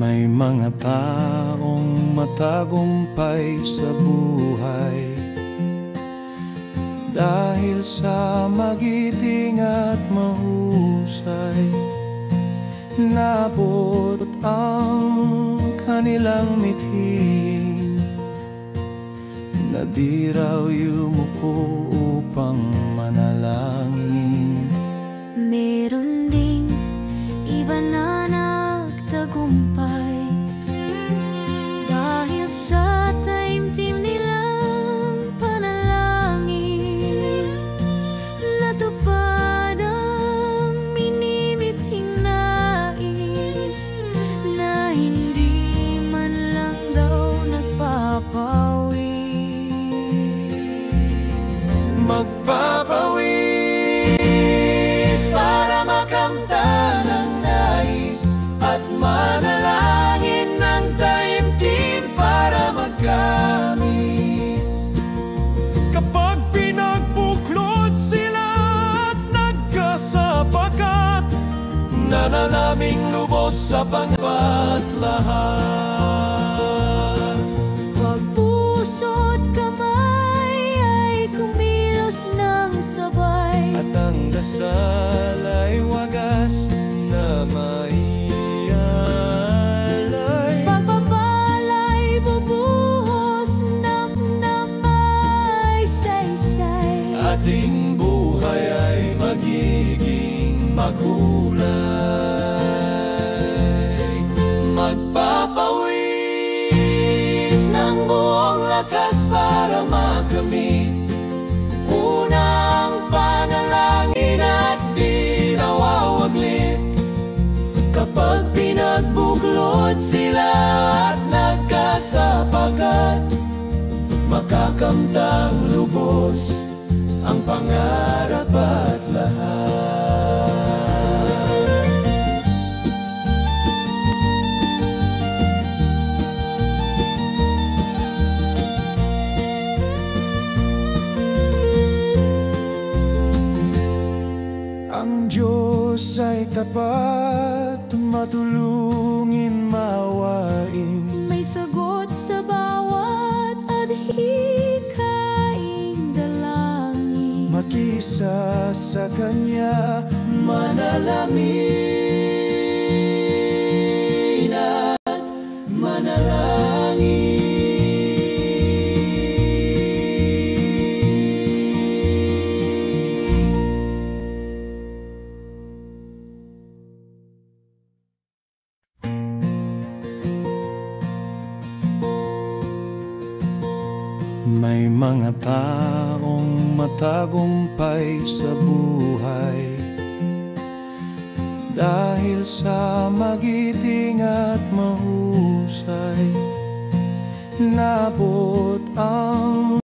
May mga taong matagumpay sa buhay dahil sa magiting at mahusay. Naabot ang kanilang mithiin na di raw yumuko upang manalangin. Meron ding iba na nagtagumpay dahil sa taimtim nilang panalangin. Natupad ang minimithing nais na hindi man lang daw nagpapawis. Magpapawis para makamtan ang nais at manalangin ng taimtim para magkamit. Kapag pinagbuklod sila at nagkasapakat, nananaming lubos sa pangbat lahat. Pag puso't kamay ay kumilos ng sabay, At ang dasal ay wagas na maialay. pagpapala'y bubuhos ng may saysay. Ating buhay ay magiging makulay. Magpapawis ng buong lakas para makamit unang panalangin at di nawawaglit. Kapag pinagbuklod sila at nagkasapakat, makakamtang lubos ang pangarap at lahat. Ang Diyos ay tapat, matulungin mawain. May sagot sa bawat adhikaing dalangin. Makisa sa Kanya, manalamin at manalangin. May mga taong matagumpay sa buhay dahil sa magiting at mahusay. Naabot ang